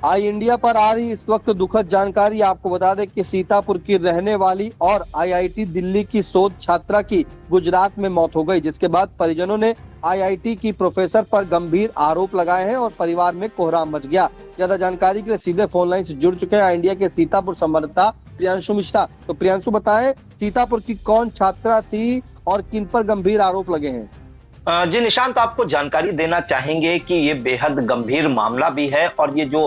आई India पर आ रही इस वक्त दुखद जानकारी। आपको बता दें कि सीतापुर की रहने वाली और आईआईटी दिल्ली की शोध छात्रा की गुजरात में मौत हो गई, जिसके बाद परिजनों ने आईआईटी की प्रोफेसर पर गंभीर आरोप लगाए हैं और परिवार में कोहराम मच गया। ज्यादा जानकारी के लिए सीधे फोन लाइन से जुड़ चुके हैं आई इंडिया के सीतापुर संवाददाता प्रियांशु मिश्रा। तो प्रियांशु, बताएं सीतापुर की कौन छात्रा थी और किन पर गंभीर आरोप लगे हैं? जी निशांत, आपको जानकारी देना चाहेंगे कि ये बेहद गंभीर मामला भी है और ये जो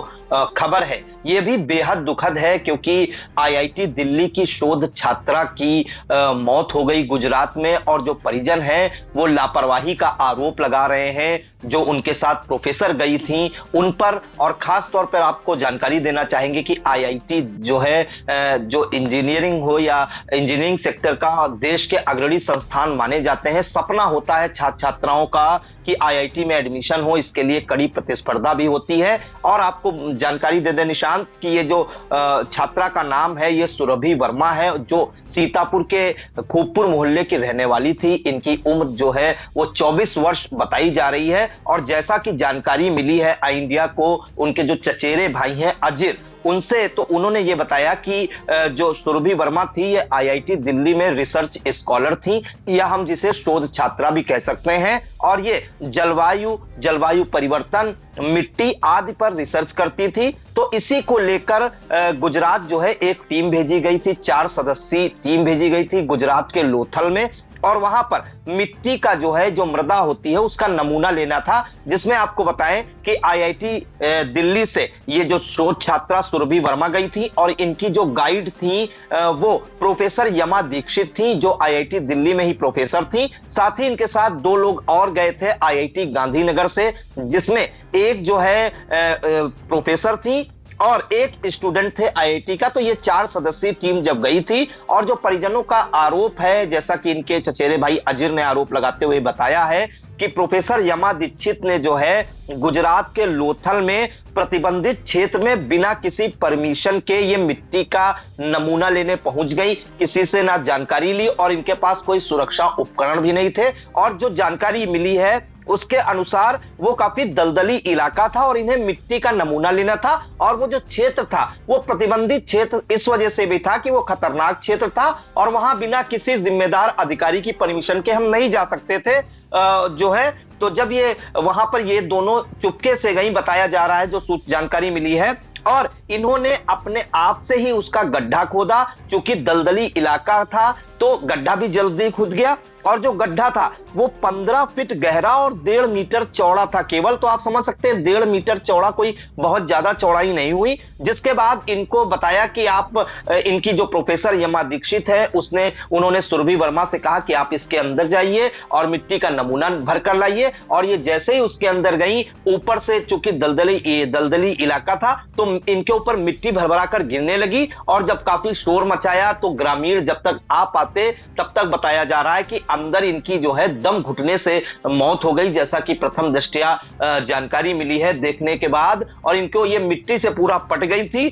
खबर है ये भी बेहद दुखद है, क्योंकि आईआईटी दिल्ली की शोध छात्रा की मौत हो गई गुजरात में और जो परिजन हैं वो लापरवाही का आरोप लगा रहे हैं। जो उनके साथ प्रोफेसर गई थी उन पर, और खास तौर पर आपको जानकारी देना चाहेंगे कि आईआईटी जो है जो इंजीनियरिंग हो या इंजीनियरिंग सेक्टर का देश के अग्रणी संस्थान माने जाते हैं। सपना होता है छात्र छात्राओं का कि आईआईटी में एडमिशन हो, इसके लिए कड़ी प्रतिस्पर्धा भी होती है। और आपको जानकारी दे दें निशांत कि ये जो छात्रा का नाम है ये सुरभि वर्मा है, जो सीतापुर के खूबपुर मोहल्ले की रहने वाली थी। इनकी उम्र जो है वो 24 वर्ष बताई जा रही है। और जैसा कि जानकारी मिली है आई इंडिया को, उनके जो चचेरे भाई हैं अजिर, उनसे, तो उन्होंने ये बताया कि जो सुरभि वर्मा थी ये आईआईटी दिल्ली में रिसर्च स्कॉलर थी, या हम जिसे शोध छात्रा भी कह सकते हैं। और ये जलवायु परिवर्तन, मिट्टी आदि पर रिसर्च करती थी। तो इसी को लेकर गुजरात जो है एक टीम भेजी गई थी, 4 सदस्यीय टीम भेजी गई थी गुजरात के लोथल में। और वहां पर मिट्टी का जो है, जो मृदा होती है उसका नमूना लेना था, जिसमें आपको बताएं कि आईआईटी दिल्ली से ये जो शोध छात्रा सुरभि वर्मा गई थी और इनकी जो गाइड थी वो प्रोफेसर यमा दीक्षित थी, जो आईआईटी दिल्ली में ही प्रोफेसर थी। साथ ही इनके साथ 2 लोग और गए थे आईआईटी गांधीनगर से, जिसमें एक जो है प्रोफेसर थी और एक स्टूडेंट थे आईआईटी का। तो ये 4 सदस्यीय टीम जब गई थी, और जो परिजनों का आरोप है, जैसा कि इनके चचेरे भाई अजिर ने आरोप लगाते हुए बताया है कि प्रोफेसर यमा दीक्षित ने जो है गुजरात के लोथल में प्रतिबंधित क्षेत्र में बिना किसी परमिशन के ये मिट्टी का नमूना लेने पहुंच गई, किसी से ना जानकारी ली और इनके पास कोई सुरक्षा उपकरण भी नहीं थे। और जो जानकारी मिली है उसके अनुसार वो काफी दलदली इलाका था और इन्हें मिट्टी का नमूना लेना था। और वो जो क्षेत्र था वो प्रतिबंधित क्षेत्र इस वजह से भी था कि वो खतरनाक क्षेत्र था और वहां बिना किसी जिम्मेदार अधिकारी की परमिशन के हम नहीं जा सकते थे जो है। तो जब ये वहां पर ये दोनों चुपके से गई, बताया जा रहा है, जो जानकारी मिली है, और इन्होंने अपने आप से ही उसका गड्ढा खोदा। क्योंकि दलदली इलाका था तो गड्ढा भी जल्दी खुद गया, और जो गड्ढा था वो 15 फीट गहरा और 1.5 मीटर चौड़ा था केवल। तो आप समझ सकते हैं 1.5 मीटर चौड़ा कोई बहुत ज्यादा चौड़ाई नहीं हुई। जिसके बाद इनको बताया कि आप, इनकी जो प्रोफेसर यमा दीक्षित है उन्होंने सुरभि वर्मा से कहा कि आप इसके अंदर जाइए और मिट्टी का नमूना भर कर लाइए। और ये जैसे ही उसके अंदर गई, ऊपर से चूंकि दलदली इलाका था तो इनके ऊपर मिट्टी भरभरा कर गिरने लगी। और जब काफी शोर मचाया तो ग्रामीण जब तक आ पाते तब तक बताया जा रहा है कि अंदर इनकी जो है दम घुटने से मौत हो गई, जैसा कि प्रथम दृष्टया जानकारी मिली है देखने के बाद। और इनको ये मिट्टी से पूरा पट गई थी।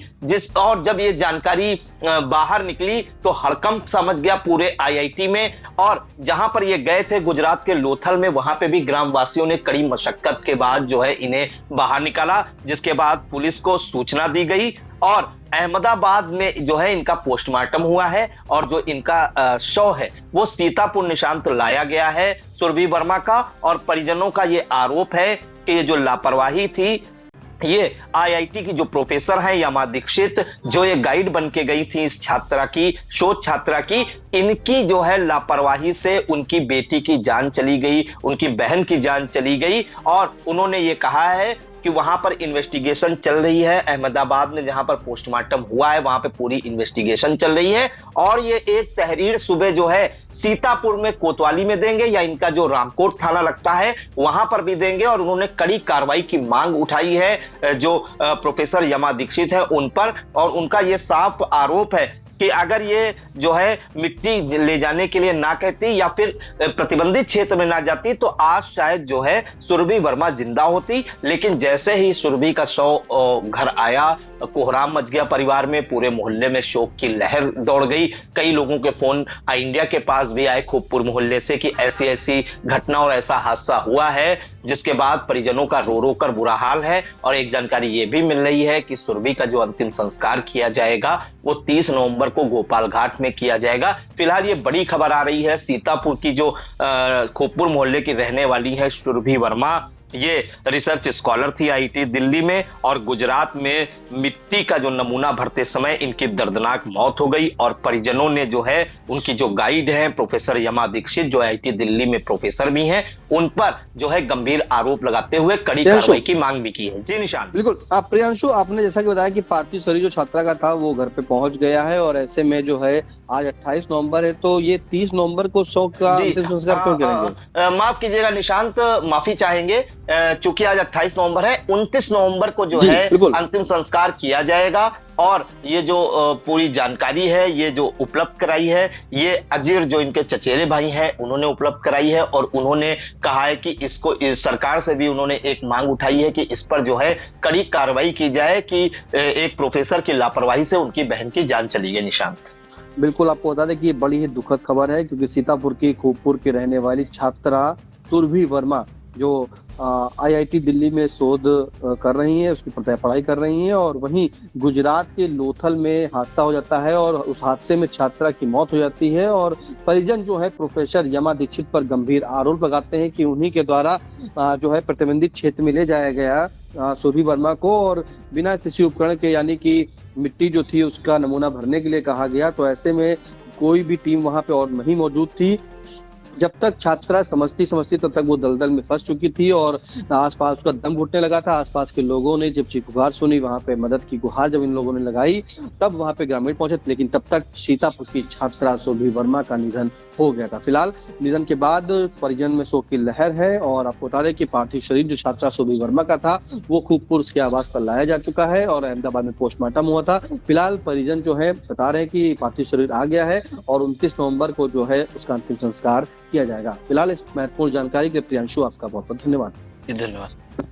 और जब ये जानकारी बाहर निकली तो हड़कंप समझ गया पूरे आईआईटी में। और जहां पर ये गए थे गुजरात के लोथल में, वहां पे भी ग्रामवासियों ने कड़ी मशक्कत के बाद जो है इन्हें बाहर निकाला, जिसके बाद पुलिस को सूचना दी गई और अहमदाबाद में जो है इनका पोस्टमार्टम हुआ है। और जो इनका शव है वो सीतापुर निशांत लाया गया है सुरभि वर्मा का। और परिजनों का ये आरोप है कि ये जो लापरवाही थी, ये आईआईटी की जो प्रोफेसर है यमा दीक्षित, जो ये गाइड बन के गई थी इस छात्रा की, शोध छात्रा की, इनकी जो है लापरवाही से उनकी बेटी की जान चली गई, उनकी बहन की जान चली गई। और उन्होंने ये कहा है कि वहां पर इन्वेस्टिगेशन चल रही है। अहमदाबाद में जहां पर पोस्टमार्टम हुआ है वहां पे पूरी इन्वेस्टिगेशन चल रही है। और ये एक तहरीर सुबह जो है सीतापुर में कोतवाली में देंगे, या इनका जो रामकोट थाना लगता है वहां पर भी देंगे। और उन्होंने कड़ी कार्रवाई की मांग उठाई है जो प्रोफेसर यमा दीक्षित है उन पर। और उनका ये साफ आरोप है कि अगर ये जो है मिट्टी ले जाने के लिए ना कहती या फिर प्रतिबंधित क्षेत्र में ना जाती तो आज शायद जो है सुरभि वर्मा जिंदा होती। लेकिन जैसे ही सुरभि का शव घर आया कोहराम मच गया परिवार में, पूरे मोहल्ले में शोक की लहर दौड़ गई। कई लोगों के फोन इंडिया के पास भी आए खूबपुर मोहल्ले से कि ऐसी ऐसी घटना और ऐसा हादसा हुआ है, जिसके बाद परिजनों का रो रो कर बुरा हाल है। और एक जानकारी ये भी मिल रही है कि सुरभि का जो अंतिम संस्कार किया जाएगा वो 30 नवंबर को गोपाल घाट में किया जाएगा। फिलहाल ये बड़ी खबर आ रही है, सीतापुर की जो खूबपुर मोहल्ले की रहने वाली है सुरभि वर्मा, ये रिसर्च स्कॉलर थी आईआईटी दिल्ली में, और गुजरात में मिट्टी का जो नमूना भरते समय इनकी दर्दनाक मौत हो गई। और परिजनों ने जो है उनकी जो गाइड है प्रोफेसर यमा दीक्षित, जो आईआईटी दिल्ली में प्रोफेसर भी हैं, उन पर जो है गंभीर आरोप लगाते हुए कड़ी कार्रवाई की मांग भी की है। जी निशान। बिल्कुल। प्रियांशु, आपने जैसा कि बताया कि पार्थिव शरीर जो छात्रा का था वो घर पे पहुंच गया है, और ऐसे में जो है आज 28 नवंबर है, तो ये 30 नवंबर को शव का अंतिम संस्कार क्यों करेंगे? माफ कीजिएगा निशांत, माफी चाहेंगे, चूंकि आज 28 नवंबर है, 29 नवंबर को जो है अंतिम संस्कार किया जाएगा। और ये जो पूरी जानकारी है, ये जो उपलब्ध कराई है, ये अजीर जो इनके चचेरे भाई हैं उन्होंने उपलब्ध कराई है। और उन्होंने कहा है कि इसको सरकार से भी उन्होंने एक मांग उठाई है कि इस पर जो है कड़ी कार्रवाई की जाए कि एक प्रोफेसर की लापरवाही से उनकी बहन की जान चली गई। निशांत, बिल्कुल, आपको बता दें कि ये बड़ी ही दुखद खबर है, क्योंकि सीतापुर की खूबपुर की रहने वाली छात्रा सुरभि वर्मा जो आईआईटी दिल्ली में शोध कर रही हैं, उसकी पढ़ाई कर रही हैं, और वहीं गुजरात के लोथल में हादसा हो जाता है और उस हादसे में छात्रा की मौत हो जाती है। और परिजन जो है प्रोफेसर यमा दीक्षित पर गंभीर आरोप लगाते हैं कि उन्हीं के द्वारा जो है प्रतिबंधित क्षेत्र में ले जाया गया सुरभि वर्मा को, और बिना किसी उपकरण के, यानी कि मिट्टी जो थी उसका नमूना भरने के लिए कहा गया। तो ऐसे में कोई भी टीम वहां पे और नहीं मौजूद थी। जब तक छात्रा समझती तब तक वो दलदल में फंस चुकी थी, और आसपास उसका दम घुटने लगा था। आसपास के लोगों ने जब चीख पुकार सुनी, वहां पे मदद की गुहार जब इन लोगों ने लगाई, तब वहां पे ग्रामीण पहुंचे, लेकिन तब तक सीतापुर की छात्रा सुरभि वर्मा का निधन हो गया था। फिलहाल निधन के बाद परिजन में शोक की लहर है, और आपको बता दें कि पार्थिव शरीर जो छात्रा सुरभि वर्मा का था वो खूबपुर के आवास पर लाया जा चुका है, और अहमदाबाद में पोस्टमार्टम हुआ था। फिलहाल परिजन जो है बता रहे हैं कि पार्थिव शरीर आ गया है, और 29 नवंबर को जो है उसका अंतिम संस्कार किया जाएगा। फिलहाल इस महत्वपूर्ण जानकारी के लिए प्रियांशु आपका बहुत बहुत धन्यवाद। धन्यवाद।